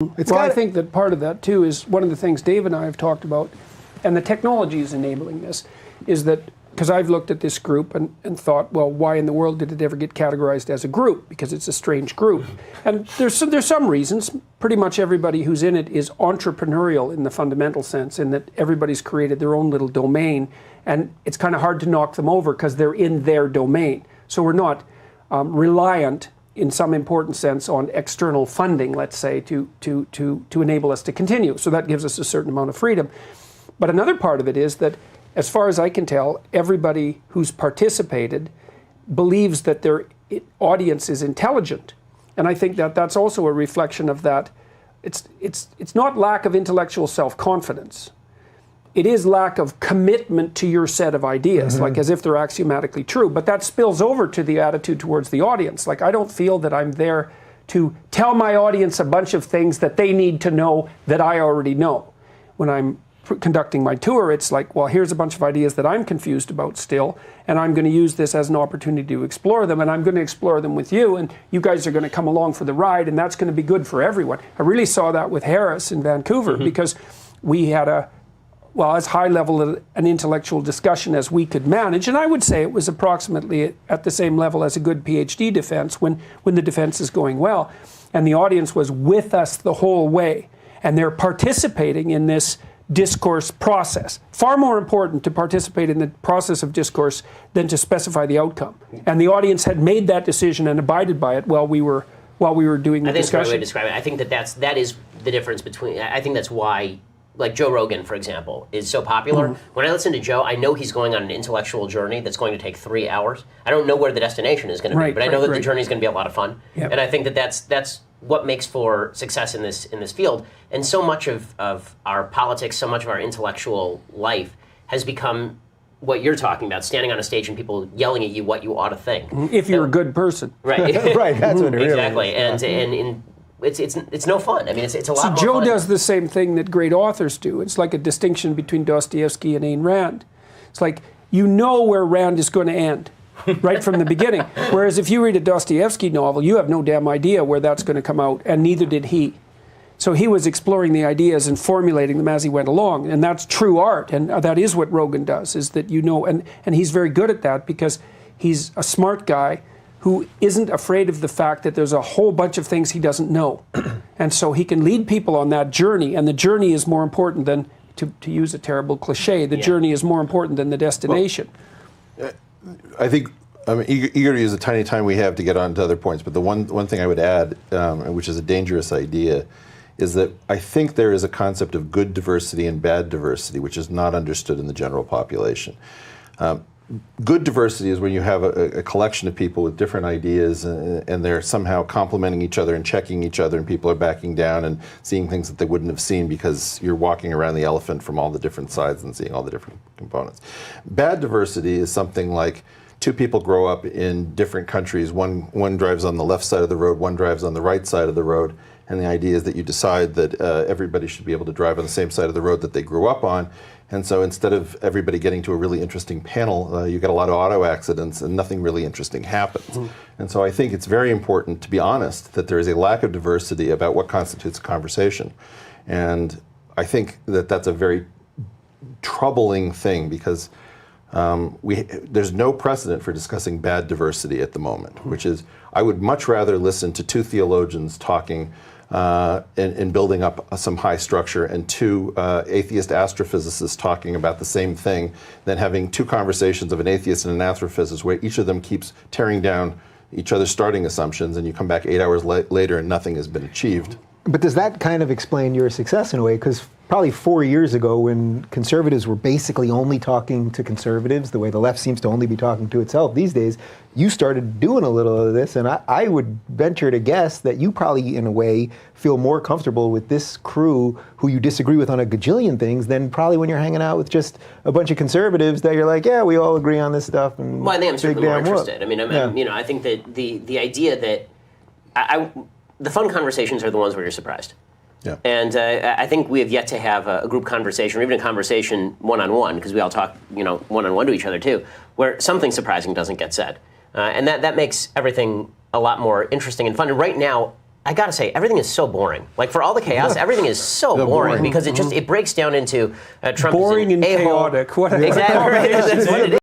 I think that part of that, too, is one of the things Dave and I have talked about, and the technology is enabling this, is that, because I've looked at this group and thought, well, why in the world did it ever get categorized as a group? Because it's a strange group. And there's some reasons. Pretty much everybody who's in it is entrepreneurial in the fundamental sense, in that everybody's created their own little domain, and it's kind of hard to knock them over because they're in their domain. So we're not reliant in some important sense on external funding, let's say, to enable us to continue. So that gives us a certain amount of freedom. But another part of it is that, as far as I can tell, everybody who's participated believes that their audience is intelligent. And I think that that's also a reflection of that. It's not lack of intellectual self-confidence. It is lack of commitment to your set of ideas, like as if they're axiomatically true. But that spills over to the attitude towards the audience. Like, I don't feel that I'm there to tell my audience a bunch of things that they need to know that I already know. When I'm conducting my tour, it's like, well, here's a bunch of ideas that I'm confused about still, and I'm going to use this as an opportunity to explore them, and I'm going to explore them with you, and you guys are going to come along for the ride, and that's going to be good for everyone. I really saw that with Harris in Vancouver, because we had as high level an intellectual discussion as we could manage, and I would say it was approximately at the same level as a good PhD defense when the defense is going well, and the audience was with us the whole way, and they're participating in this discourse process. Far more important to participate in the process of discourse than to specify the outcome. And the audience had made that decision and abided by it while we were doing the discussion. I think that's the right way to describe it. I think that is the difference between. I think that's why, like Joe Rogan, for example, is so popular. When I listen to Joe, I know he's going on an intellectual journey that's going to take 3 hours. I don't know where the destination is going to be, but I know that the journey is going to be a lot of fun. Yep. And I think that that's what makes for success in this field. And so much of our politics, so much of our intellectual life has become what you're talking about, standing on a stage and people yelling at you what you ought to think. If you're a good person. Right. Right, that's what it really exactly. is. And it's no fun. I mean, it's a lot more Joe fun. does the same thing that great authors do. It's like a distinction between Dostoevsky and Ayn Rand. It's like, you know where Rand is going to end right from the beginning. Whereas if you read a Dostoevsky novel, you have no damn idea where that's going to come out, and neither did he. So he was exploring the ideas and formulating them as he went along, and that's true art, and that is what Rogan does, is that and he's very good at that because he's a smart guy who isn't afraid of the fact that there's a whole bunch of things he doesn't know. And so he can lead people on that journey, and the journey is more important than, to use a terrible cliche, the journey is more important than the destination. Well, I think I'm eager to use the tiny time we have to get on to other points, but the one thing I would add, which is a dangerous idea, is that I think there is a concept of good diversity and bad diversity, which is not understood in the general population. Good diversity is when you have a collection of people with different ideas and they're somehow complementing each other and checking each other, and people are backing down and seeing things that they wouldn't have seen because you're walking around the elephant from all the different sides and seeing all the different components. Bad diversity is something like two people grow up in different countries. One drives on the left side of the road, one drives on the right side of the road, and the idea is that you decide that everybody should be able to drive on the same side of the road that they grew up on. And so instead of everybody getting to a really interesting panel, you get a lot of auto accidents and nothing really interesting happens. And so I think it's very important to be honest that there is a lack of diversity about what constitutes a conversation. And I think that that's a very troubling thing because there's no precedent for discussing bad diversity at the moment, which is I would much rather listen to two theologians talking and building up some high structure and two atheist astrophysicists talking about the same thing than having two conversations of an atheist and an astrophysicist where each of them keeps tearing down each other's starting assumptions and you come back 8 hours later and nothing has been achieved. But does that kind of explain your success in a way? Because probably 4 years ago when conservatives were basically only talking to conservatives, the way the left seems to only be talking to itself these days, you started doing a little of this, and I would venture to guess that you probably, in a way, feel more comfortable with this crew who you disagree with on a gajillion things than probably when you're hanging out with just a bunch of conservatives that you're like, yeah, we all agree on this stuff. And well, I think I'm certainly more interested. I mean, I think that the idea that the fun conversations are the ones where you're surprised. Yeah. And I think we have yet to have a group conversation, or even a conversation one-on-one, because we all talk, one-on-one to each other too, where something surprising doesn't get said. And that makes everything a lot more interesting and fun. And right now, I gotta say, everything is so boring. Like for all the chaos, everything is so boring because it breaks down into Trump Boring is an and a-hole. chaotic. What a Exactly. Right. That's what it is.